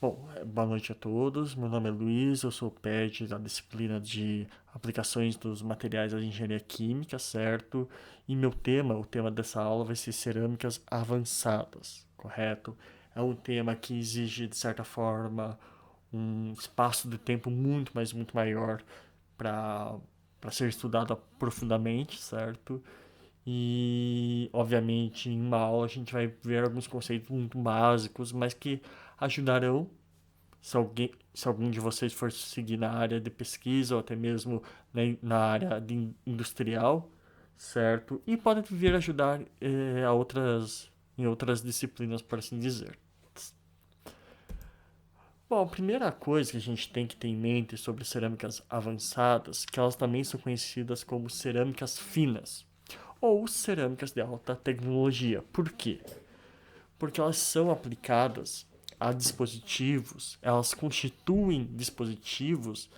Bom, boa noite a todos. Meu nome é Luiz, eu sou PET da disciplina de aplicações dos materiais da engenharia química, certo? E o tema dessa aula vai ser cerâmicas avançadas, correto? É um tema que exige, de certa forma, um espaço de tempo muito, mas muito maior para ser estudado profundamente, certo? E, obviamente, em uma aula a gente vai ver alguns conceitos muito básicos, mas que ajudarão se algum de vocês for seguir na área de pesquisa ou até mesmo na área de industrial, certo? E pode vir ajudar em outras disciplinas, por assim dizer. Bom, a primeira coisa que a gente tem que ter em mente sobre cerâmicas avançadas, que elas também são conhecidas como cerâmicas finas ou cerâmicas de alta tecnologia. Por quê? Porque elas são aplicadas a dispositivos, elas constituem dispositivos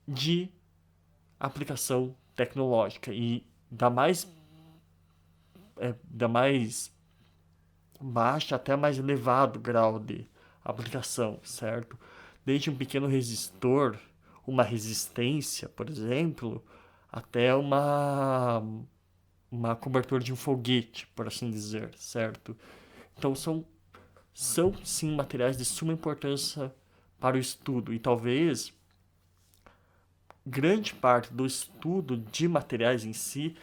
de aplicação tecnológica e da mais baixa até mais elevado grau de aplicação, certo? Desde um pequeno resistor, uma resistência, por exemplo, até uma cobertura de um foguete, por assim dizer, certo? Então são sim materiais de suma importância para o estudo e talvez grande parte do estudo de materiais em si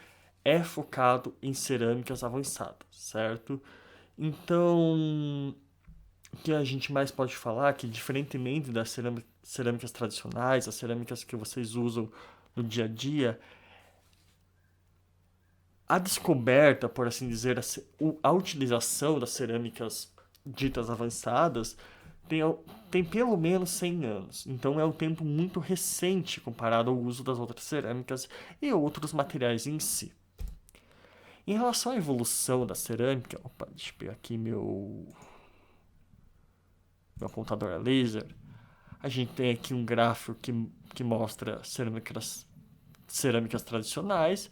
é focado em cerâmicas avançadas, certo? Então, o que a gente mais pode falar é que, diferentemente das cerâmicas tradicionais, as cerâmicas que vocês usam no dia a dia, a descoberta, por assim dizer, a utilização das cerâmicas ditas avançadas tem, tem pelo menos 100 anos. Então é um tempo muito recente comparado ao uso das outras cerâmicas e outros materiais em si. Em relação à evolução da cerâmica, opa, deixa eu pegar aqui meu apontador a laser. A gente tem aqui um gráfico que mostra cerâmicas tradicionais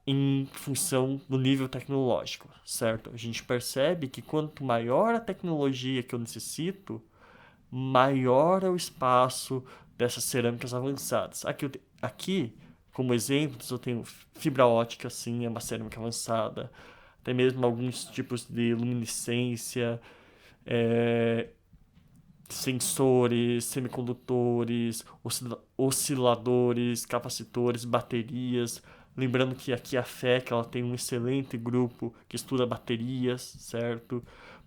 em função do nível tecnológico, certo? A gente percebe que quanto maior a tecnologia que eu necessito, maior é o espaço dessas cerâmicas avançadas. Aqui como exemplos, eu tenho fibra ótica, sim, é uma cerâmica avançada. Até mesmo alguns tipos de luminescência, é, sensores, semicondutores, osciladores, capacitores, baterias. Lembrando que aqui a FEC ela tem um excelente grupo que estuda baterias, certo?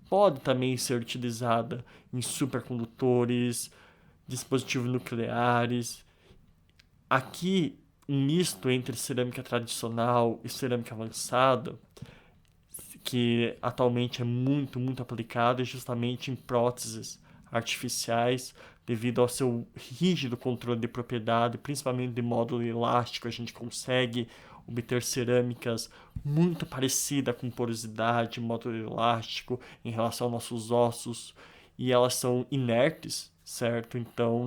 Pode também ser utilizada em supercondutores, dispositivos nucleares. Aqui, um misto entre cerâmica tradicional e cerâmica avançada, que atualmente é muito, muito aplicado é justamente em próteses artificiais, devido ao seu rígido controle de propriedade, principalmente de módulo elástico, a gente consegue obter cerâmicas muito parecidas com porosidade, módulo elástico em relação aos nossos ossos, e elas são inertes, certo? Então,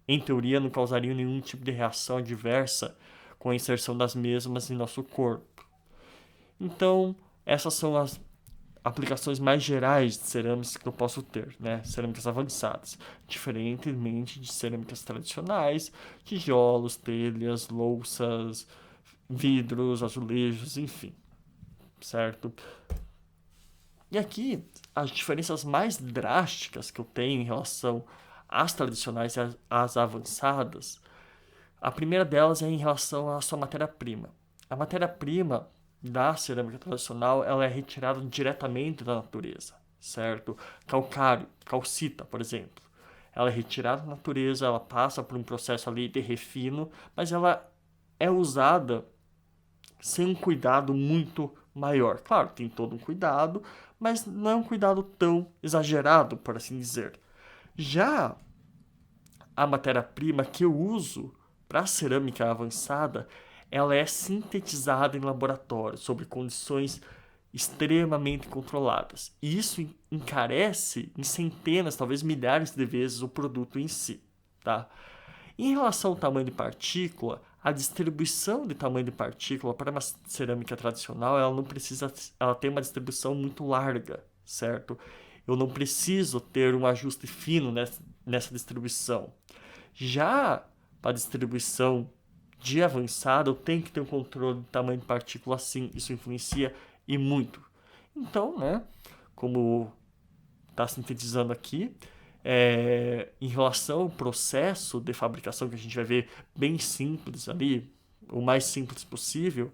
em teoria, não causariam nenhum tipo de reação adversa com a inserção das mesmas em nosso corpo. Então, essas são as aplicações mais gerais de cerâmicas que eu posso ter, né? Cerâmicas avançadas, diferentemente de cerâmicas tradicionais, tijolos, telhas, louças, vidros, azulejos, enfim, certo? E aqui, as diferenças mais drásticas que eu tenho em relação às tradicionais e às avançadas, a primeira delas é em relação à sua matéria-prima. A matéria-prima da cerâmica tradicional ela é retirada diretamente da natureza, certo? Calcário, calcita, por exemplo. Ela é retirada da natureza, ela passa por um processo ali de refino, mas ela é usada sem um cuidado muito maior. Claro, tem todo um cuidado, mas não é um cuidado tão exagerado, por assim dizer. Já a matéria-prima que eu uso para cerâmica avançada, ela é sintetizada em laboratório, sob condições extremamente controladas. E isso encarece em centenas, talvez milhares de vezes o produto em si, tá? Em relação ao tamanho de partícula, a distribuição de tamanho de partícula para uma cerâmica tradicional, ela não precisa, ela tem uma distribuição muito larga, certo? Eu não preciso ter um ajuste fino nessa distribuição. Já para a distribuição de avançada, eu tenho que ter um controle de tamanho de partícula, sim, isso influencia e muito. Então, né, como está sintetizando aqui, em relação ao processo de fabricação, que a gente vai ver bem simples ali, o mais simples possível,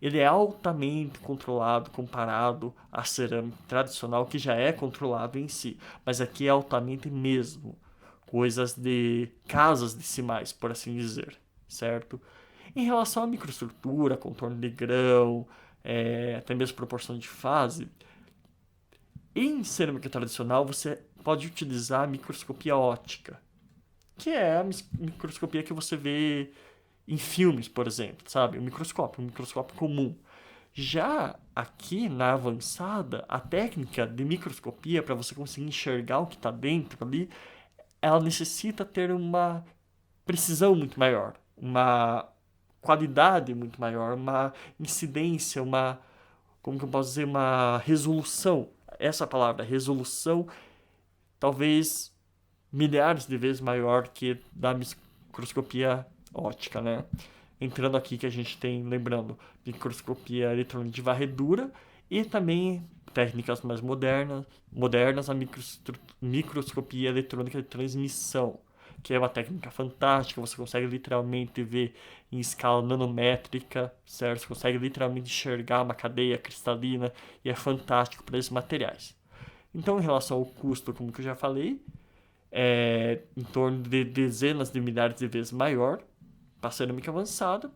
ele é altamente controlado comparado à cerâmica tradicional, que já é controlado em si, mas aqui é altamente mesmo, coisas de casas decimais, por assim dizer, certo? Em relação à microestrutura, contorno de grão, até mesmo proporção de fase, em cerâmica tradicional você pode utilizar a microscopia óptica, que é a microscopia que você vê em filmes, por exemplo, sabe? Um microscópio comum. Já aqui na avançada, a técnica de microscopia, para você conseguir enxergar o que está dentro ali, ela necessita ter uma precisão muito maior, uma qualidade muito maior, uma incidência, como que eu posso dizer, uma resolução. Essa palavra, resolução, talvez milhares de vezes maior que da microscopia óptica, né? Entrando aqui que a gente tem, lembrando, microscopia eletrônica de varredura e também técnicas mais modernas a microscopia eletrônica de transmissão, que é uma técnica fantástica, você consegue literalmente ver em escala nanométrica, certo? Você consegue literalmente enxergar uma cadeia cristalina e é fantástico para esses materiais. Então, em relação ao custo, como que eu já falei, é em torno de dezenas de milhares de vezes maior para cerâmica avançada.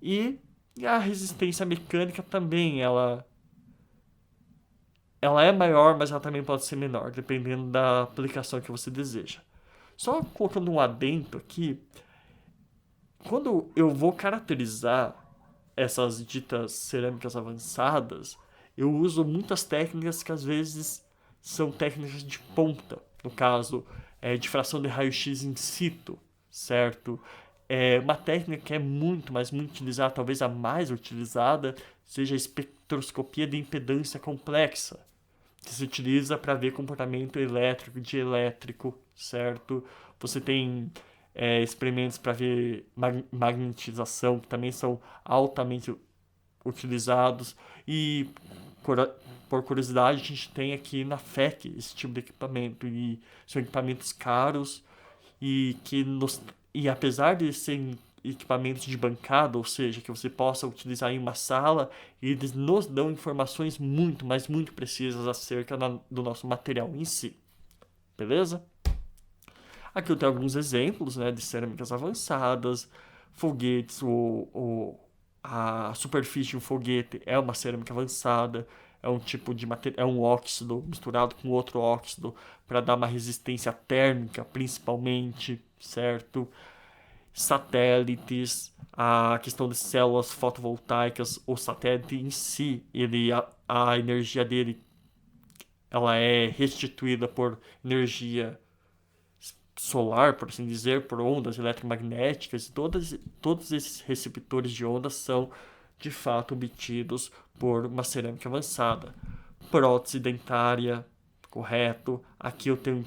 E a resistência mecânica também, ela é maior, mas ela também pode ser menor, dependendo da aplicação que você deseja. Só colocando um adendo aqui, quando eu vou caracterizar essas ditas cerâmicas avançadas, eu uso muitas técnicas que às vezes são técnicas de ponta. No caso, difração de raio-x in situ, certo? É uma técnica que é muito, mas muito utilizada, talvez a mais utilizada, seja a espectroscopia de impedância complexa, que se utiliza para ver comportamento elétrico de elétrico, certo? Você tem experimentos para ver magnetização, que também são altamente utilizados. E, por curiosidade, a gente tem aqui na FEC esse tipo de equipamento. E são equipamentos caros e apesar de serem equipamentos de bancada, ou seja, que você possa utilizar em uma sala, eles nos dão informações muito, mas muito precisas acerca do nosso material em si. Beleza? Aqui eu tenho alguns exemplos, né, de cerâmicas avançadas, foguetes, a superfície de um foguete é uma cerâmica avançada, é um tipo de material, é um óxido misturado com outro óxido para dar uma resistência térmica, principalmente, certo? Satélites, a questão de células fotovoltaicas, o satélite em si, a energia dele, ela é restituída por energia solar, por assim dizer, por ondas eletromagnéticas, e todos esses receptores de ondas são de fato obtidos por uma cerâmica avançada. Prótese dentária, correto. Aqui eu tenho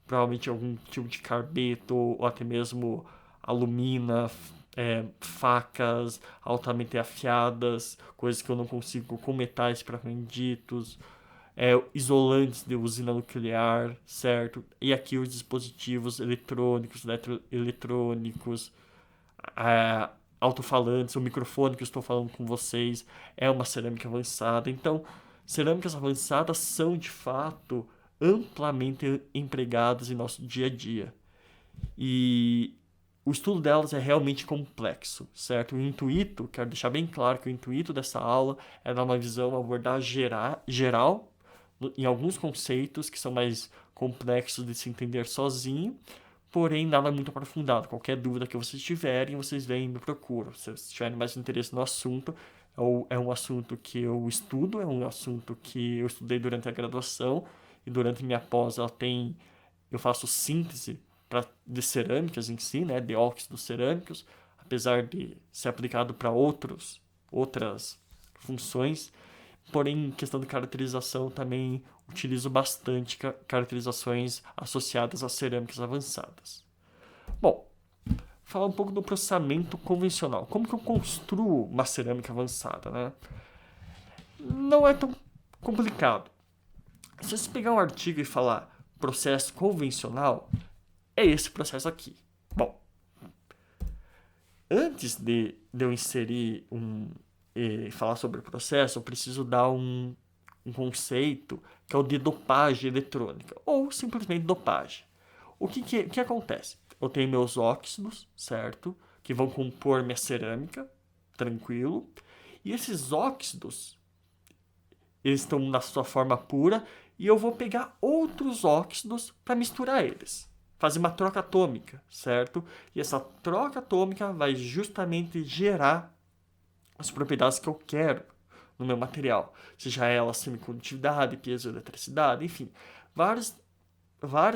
provavelmente algum tipo de carbeto ou até mesmo alumina, facas altamente afiadas, coisas que eu não consigo com metais propriamente ditos, isolantes de usina nuclear, certo? E aqui os dispositivos eletrônicos, eletroeletrônicos, alto-falantes, o microfone que eu estou falando com vocês é uma cerâmica avançada. Então, cerâmicas avançadas são de fato amplamente empregadas em nosso dia a dia. E o estudo delas é realmente complexo, certo? O intuito, quero deixar bem claro que o intuito dessa aula é dar uma visão, uma abordagem geral em alguns conceitos que são mais complexos de se entender sozinho, porém nada muito aprofundado. Qualquer dúvida que vocês tiverem, vocês vêm e me procuram. Se vocês tiverem mais interesse no assunto, é um assunto que eu estudo, é um assunto que eu estudei durante a graduação e durante minha pós eu faço síntese de cerâmicas em si, né, de óxidos cerâmicos, apesar de ser aplicado para outras funções, porém, em questão de caracterização, também utilizo bastante caracterizações associadas a cerâmicas avançadas. Bom, falar um pouco do processamento convencional. Como que eu construo uma cerâmica avançada, né? Não é tão complicado. Se você pegar um artigo e falar processo convencional, é esse processo aqui. Bom, antes de eu inserir falar sobre o processo, eu preciso dar um conceito que é o de dopagem eletrônica, ou simplesmente dopagem. O que acontece? Eu tenho meus óxidos, certo? Que vão compor minha cerâmica, tranquilo. E esses óxidos, eles estão na sua forma pura, e eu vou pegar outros óxidos para misturar eles. Fazer uma troca atômica, certo? E essa troca atômica vai justamente gerar as propriedades que eu quero no meu material. Seja ela semicondutividade, piezoeletricidade, enfim. Várias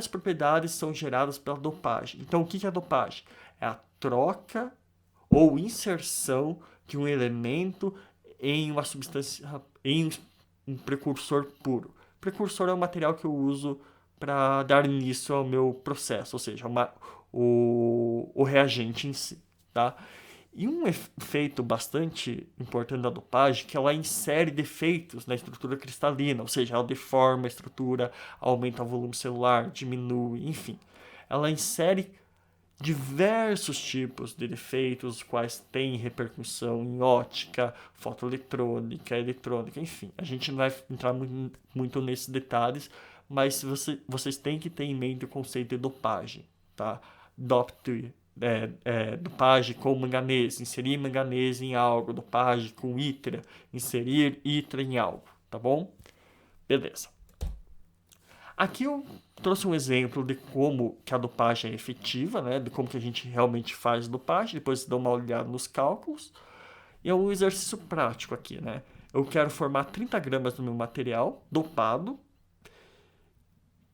propriedades são geradas pela dopagem. Então, o que é a dopagem? É a troca ou inserção de um elemento em uma substância, em um precursor puro. Precursor é o material que eu uso para dar início ao meu processo, ou seja, o reagente em si, tá? E um efeito bastante importante da dopagem é que ela insere defeitos na estrutura cristalina, ou seja, ela deforma a estrutura, aumenta o volume celular, diminui, enfim. Ela insere diversos tipos de defeitos, os quais têm repercussão em ótica, fotoeletrônica, eletrônica, enfim. A gente não vai entrar muito nesses detalhes, mas vocês têm que ter em mente o conceito de dopagem, tá? Dopagem com manganês, inserir manganês em algo, dopagem com itra, inserir itra em algo, tá bom? Beleza. Aqui eu trouxe um exemplo de como que a dopagem é efetiva, né? De como que a gente realmente faz dopagem, depois dá uma olhada nos cálculos. E é um exercício prático aqui, né? Eu quero formar 30 gramas do meu material dopado.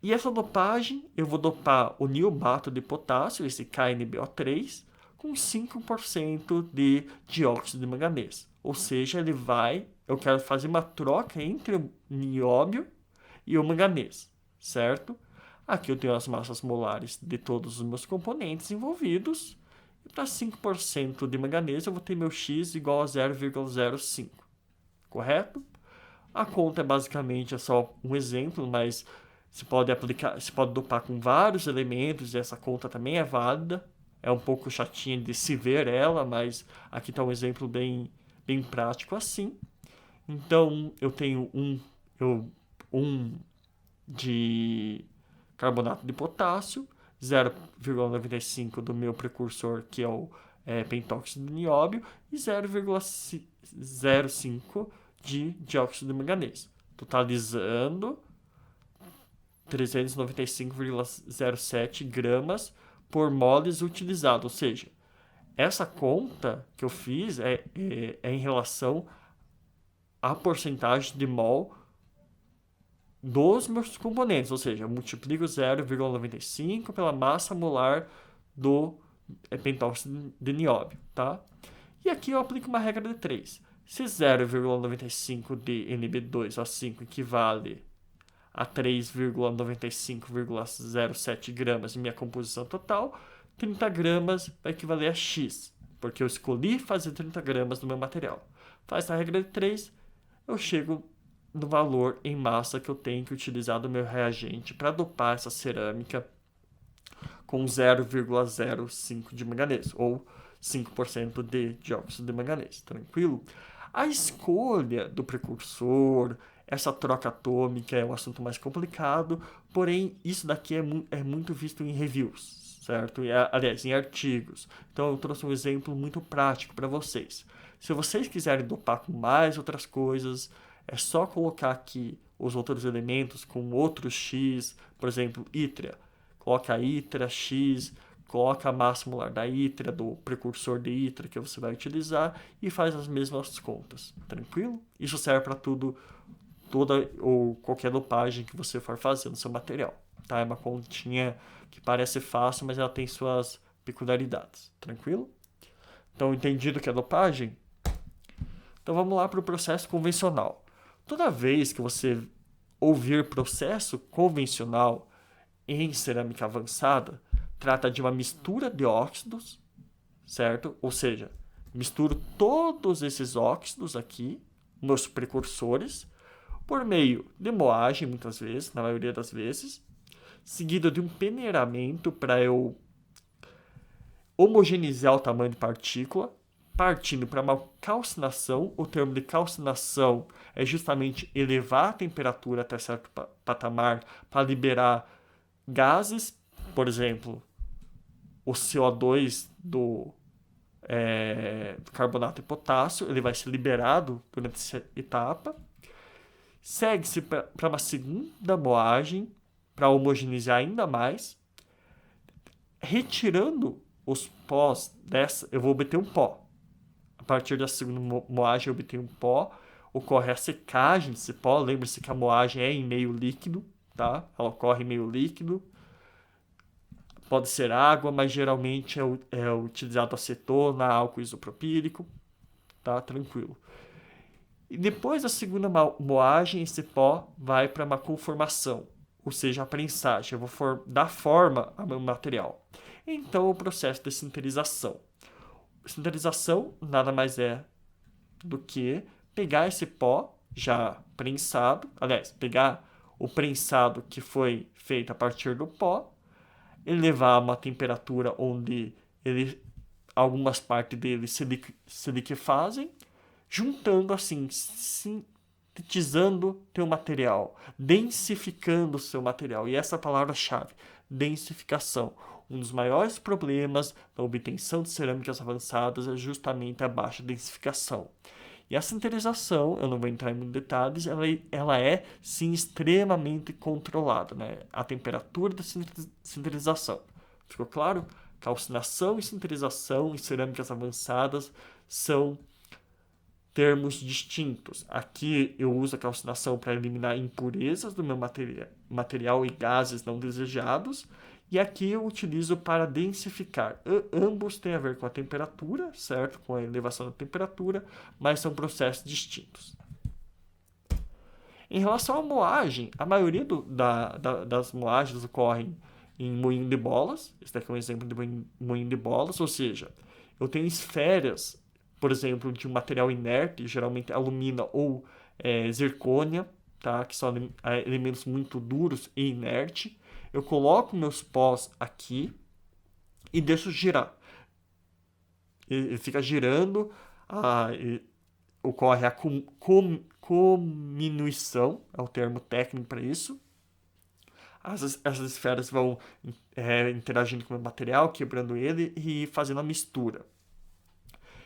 E essa dopagem, eu vou dopar o niobate de potássio, esse KNBO3, com 5% de dióxido de manganês. Ou seja, eu quero fazer uma troca entre o nióbio e o manganês, certo? Aqui eu tenho as massas molares de todos os meus componentes envolvidos. E para 5% de manganês, eu vou ter meu X igual a 0,05, correto? A conta é basicamente só um exemplo, mas se pode dopar com vários elementos e essa conta também é válida. É um pouco chatinha de se ver ela, mas aqui está um exemplo bem prático assim. Então eu tenho um de carbonato de potássio, 0,95 do meu precursor, que é o pentóxido de nióbio, e 0,05 de dióxido de manganês, totalizando 395,07 gramas por moles utilizado. Ou seja, essa conta que eu fiz é em relação à porcentagem de mol dos meus componentes. Ou seja, eu multiplico 0,95 pela massa molar do pentóxido de nióbio, tá? E aqui eu aplico uma regra de 3. Se 0,95 de NB2O5 equivale a 3,95,07 gramas de minha composição total, 30 gramas vai equivaler a X, porque eu escolhi fazer 30 gramas do meu material. Faz a regra de 3, eu chego no valor em massa que eu tenho que utilizar do meu reagente para dopar essa cerâmica com 0,05 de manganês, ou 5% de dióxido de manganês, tranquilo? A escolha do precursor, essa troca atômica é um assunto mais complicado, porém isso daqui é muito visto em reviews, certo? Aliás, em artigos. Então eu trouxe um exemplo muito prático para vocês. Se vocês quiserem dopar com mais outras coisas, é só colocar aqui os outros elementos com outros X, por exemplo, ítria. Coloca a itra, X, coloca a massa molar da itra, do precursor de itra que você vai utilizar e faz as mesmas contas, tranquilo? Isso serve para tudo, toda ou qualquer dopagem que você for fazer no seu material, tá? É uma continha que parece fácil, mas ela tem suas peculiaridades, tranquilo? Então, entendido que é dopagem? Então vamos lá para o processo convencional. Toda vez que você ouvir processo convencional em cerâmica avançada, trata de uma mistura de óxidos, certo? Ou seja, misturo todos esses óxidos aqui, nos precursores, por meio de moagem, muitas vezes, na maioria das vezes, seguido de um peneiramento para eu homogeneizar o tamanho de partícula, partindo para uma calcinação. O termo de calcinação é justamente elevar a temperatura até certo patamar para liberar gases, por exemplo, o CO2 do carbonato de potássio, ele vai ser liberado durante essa etapa. Segue-se para uma segunda moagem, para homogeneizar ainda mais. Retirando os pós dessa, eu vou obter um pó. A partir da segunda moagem, eu obtenho um pó. Ocorre a secagem desse pó. Lembre-se que a moagem é em meio líquido, tá? Ela ocorre em meio líquido. Pode ser água, mas geralmente é utilizado acetona, álcool isopropílico, tá? Tranquilo. E depois da segunda moagem, esse pó vai para uma conformação, ou seja, a prensagem. Eu vou dar forma ao meu material. Então, o processo de sinterização. Sinterização nada mais é do que pegar esse pó já prensado, aliás, pegar o prensado que foi feito a partir do pó, elevar a uma temperatura onde algumas partes dele se liquefazem, juntando assim, sintetizando teu material, densificando o seu material. E essa palavra-chave, densificação. Um dos maiores problemas da obtenção de cerâmicas avançadas é justamente a baixa densificação. E a sinterização, eu não vou entrar em muitos detalhes, ela é sim extremamente controlada, né? A temperatura da sinterização. Ficou claro? Calcinação e sinterização em cerâmicas avançadas são termos distintos. Aqui eu uso a calcinação para eliminar impurezas do meu material e gases não desejados. E aqui eu utilizo para densificar. Ambos têm a ver com a temperatura, certo? Com a elevação da temperatura, mas são processos distintos. Em relação à moagem, a maioria das moagens ocorrem em moinho de bolas. Esse daqui é um exemplo de moinho de bolas, ou seja, eu tenho esferas, por exemplo, de um material inerte, geralmente alumina ou zircônia, tá? Que são elementos muito duros e inertes. Eu coloco meus pós aqui e deixo girar. Ele fica girando, ocorre a cominuição, é o termo técnico para isso. Essas esferas vão interagindo com o material, quebrando ele e fazendo a mistura.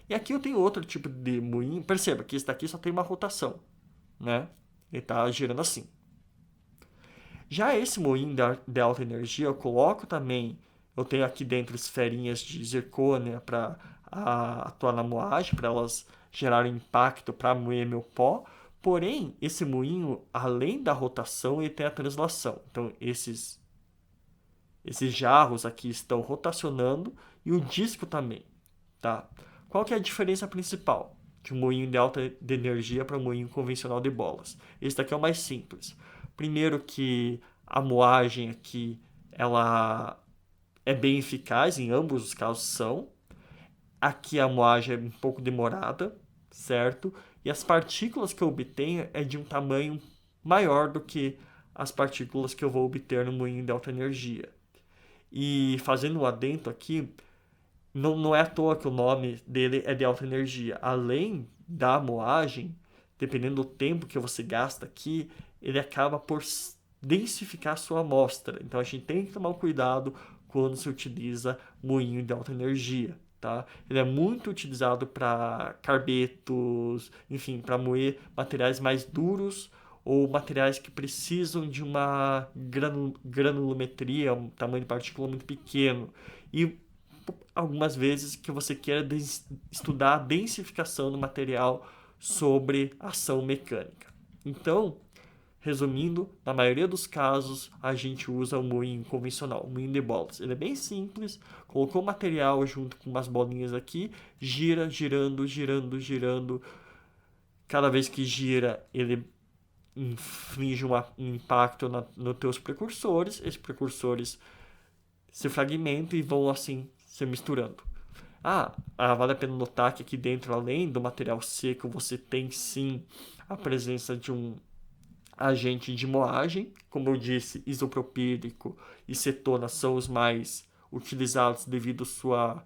E aqui eu tenho outro tipo de moinho. Perceba que esse daqui só tem uma rotação, né? Ele está girando assim. Já esse moinho de alta energia, eu coloco também, eu tenho aqui dentro esferinhas de zircônia para atuar na moagem, para elas gerarem impacto para moer meu pó. Porém, esse moinho, além da rotação, ele tem a translação. Então, esses jarros aqui estão rotacionando e o disco também, tá? Qual que é a diferença principal de um moinho de alta energia para um moinho convencional de bolas? Esse daqui é o mais simples. Primeiro que a moagem aqui, ela é bem eficaz, em ambos os casos são. Aqui a moagem é um pouco demorada, certo? E as partículas que eu obtenho é de um tamanho maior do que as partículas que eu vou obter no moinho de alta energia. E fazendo um adendo aqui, não é à toa que o nome dele é de alta energia. Além da moagem, dependendo do tempo que você gasta aqui, ele acaba por densificar a sua amostra. Então a gente tem que tomar cuidado quando se utiliza moinho de alta energia, tá? Ele é muito utilizado para carbetos, enfim, para moer materiais mais duros ou materiais que precisam de uma granulometria, um tamanho de partícula muito pequeno. E algumas vezes que você queira estudar a densificação do material sobre ação mecânica. Então, resumindo, na maioria dos casos, a gente usa o moinho convencional, o moinho de bolas. Ele é bem simples, colocou o material junto com umas bolinhas aqui, gira, girando, girando, girando. Cada vez que gira, ele inflige um impacto nos teus precursores, esses precursores se fragmentam e vão assim se misturando. Vale a pena notar que aqui dentro, além do material seco, você tem sim a presença de um agente de moagem. Como eu disse, isopropílico e cetona são os mais utilizados devido à sua,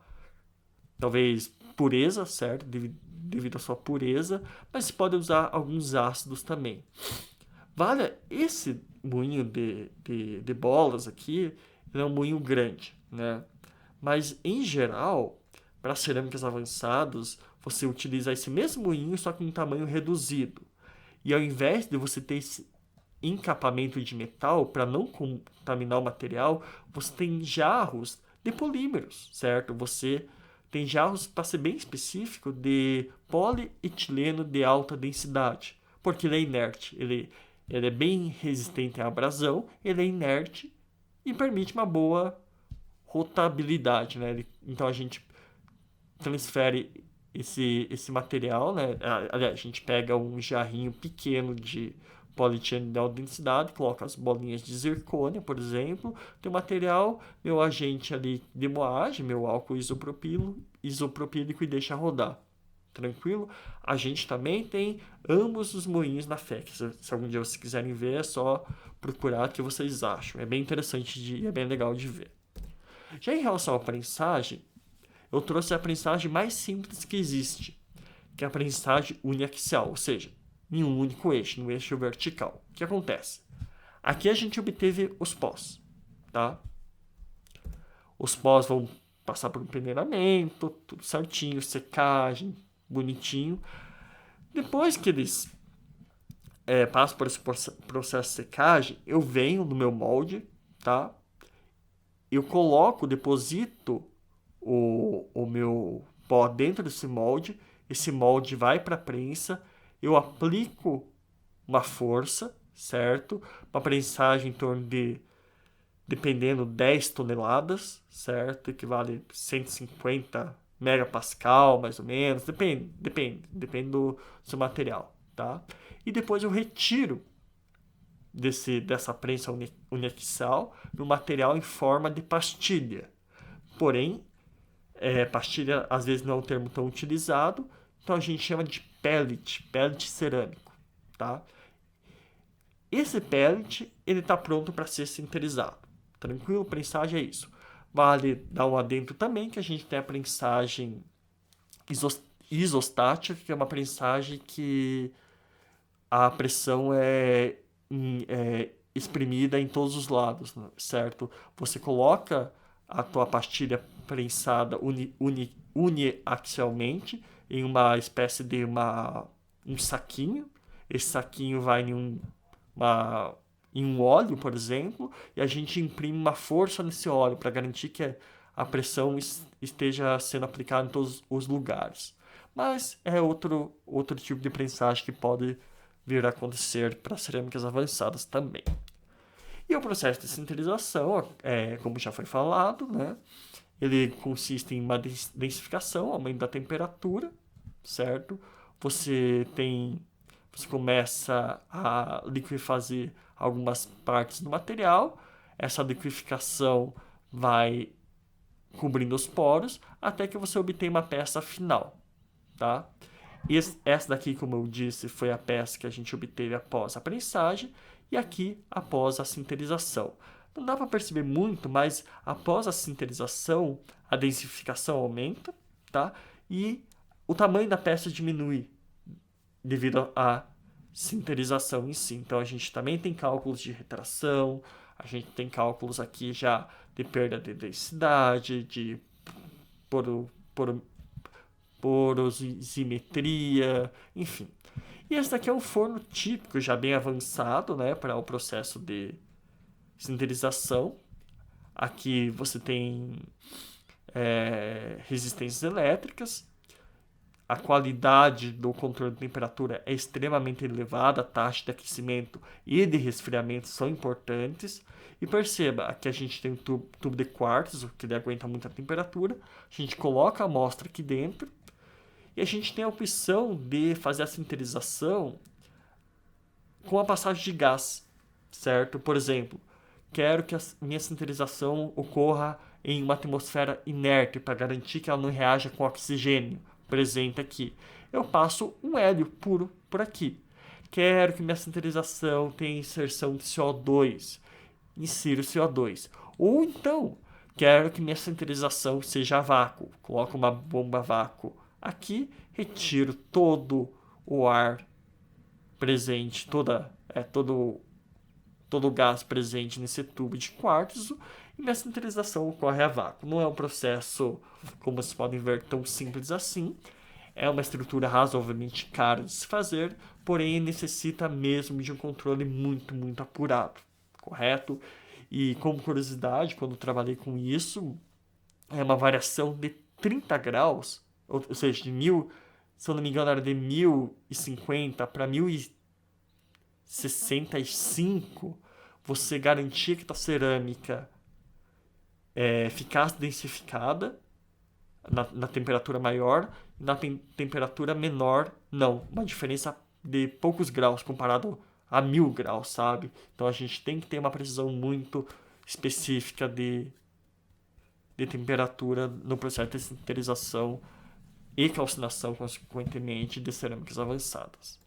talvez, pureza, certo? Devido à sua pureza, mas se pode usar alguns ácidos também. Vale, esse moinho de bolas aqui, ele é um moinho grande, né? Mas, em geral, para cerâmicas avançadas, você utiliza esse mesmo moinho, só que em tamanho reduzido. E ao invés de você ter esse encapamento de metal para não contaminar o material, você tem jarros de polímeros, certo? Você tem jarros, para ser bem específico, de polietileno de alta densidade, porque ele é inerte, ele é bem resistente à abrasão, ele é inerte e permite uma boa rotabilidade, né? Então a gente transfere esse material, né? Aliás, a gente pega um jarrinho pequeno de polietileno de alta densidade, coloca as bolinhas de zircônia, por exemplo, tem o material, meu agente ali de moagem, meu álcool isopropílico e deixa rodar. Tranquilo? A gente também tem ambos os moinhos na FEC. Se algum dia vocês quiserem ver, é só procurar o que vocês acham. É bem interessante e é bem legal de ver. Já em relação à prensagem, eu trouxe a prensagem mais simples que existe, que é a prensagem uniaxial, ou seja, em um único eixo, no eixo vertical. O que acontece? Aqui a gente obteve os pós, tá? Os pós vão passar por um peneiramento, tudo certinho, secagem, bonitinho. Depois que eles passam por esse processo de secagem, eu venho no meu molde, tá? Eu coloco, deposito o meu pó dentro desse molde, esse molde vai para a prensa, eu aplico uma força, certo? Uma prensagem em torno de, dependendo, 10 toneladas, certo? Equivale a 150 megapascal, mais ou menos, depende do seu material, tá? E depois eu retiro dessa prensa uniaxial no material em forma de pastilha. Porém, pastilha às vezes não é um termo tão utilizado, então a gente chama de pellet cerâmico, tá? Esse pellet, ele está pronto para ser sinterizado. Tranquilo? Prensagem é isso. Vale dar um adendo também que a gente tem a prensagem isostática, que é uma prensagem que a pressão é exprimida em todos os lados, certo? Você coloca a tua pastilha prensada uniaxialmente em uma espécie de um saquinho. Esse saquinho vai em um óleo, por exemplo, e a gente imprime uma força nesse óleo para garantir que a pressão esteja sendo aplicada em todos os lugares. Mas é outro tipo de prensagem que pode vir a acontecer para cerâmicas avançadas também. E o processo de sinterização, como já foi falado, né? Ele consiste em uma densificação, aumento da temperatura, certo? Você começa a liquefazer algumas partes do material, essa liquefação vai cobrindo os poros até que você obtenha uma peça final, tá? Essa daqui, como eu disse, foi a peça que a gente obteve após a prensagem e aqui após a sinterização. Não dá para perceber muito, mas após a sinterização, a densificação aumenta, tá? E o tamanho da peça diminui devido à sinterização em si. Então a gente também tem cálculos de retração, a gente tem cálculos aqui já de perda de densidade, de porosimetria, enfim. E esse daqui é um forno típico, já bem avançado, né, para o processo de sinterização. Aqui você tem resistências elétricas, a qualidade do controle de temperatura é extremamente elevada, a taxa de aquecimento e de resfriamento são importantes. E perceba, aqui a gente tem um tubo de quartzo, que ele aguenta muita temperatura. A gente coloca a amostra aqui dentro e a gente tem a opção de fazer a sinterização com a passagem de gás, certo? Por exemplo, quero que a minha sinterização ocorra em uma atmosfera inerte para garantir que ela não reaja com oxigênio presente aqui. Eu passo um hélio puro por aqui. Quero que minha sinterização tenha inserção de CO2. Insiro CO2. Ou então, quero que minha sinterização seja a vácuo. Coloco uma bomba a vácuo aqui, retiro todo o ar presente, todo o gás presente nesse tubo de quartzo e minha sinterização ocorre a vácuo. Não é um processo, como vocês podem ver, tão simples assim. É uma estrutura razoavelmente cara de se fazer, porém necessita mesmo de um controle muito, muito apurado, correto? E como curiosidade, quando trabalhei com isso, é uma variação de 30 graus, ou seja, de 1000, se eu não me engano, era de 1050 para 1065, você garantia que a cerâmica ficasse densificada na temperatura maior e na temperatura menor, não. Uma diferença de poucos graus comparado a 1000 graus, sabe? Então a gente tem que ter uma precisão muito específica de temperatura no processo de sinterização e calcinação, consequentemente, de cerâmicas avançadas.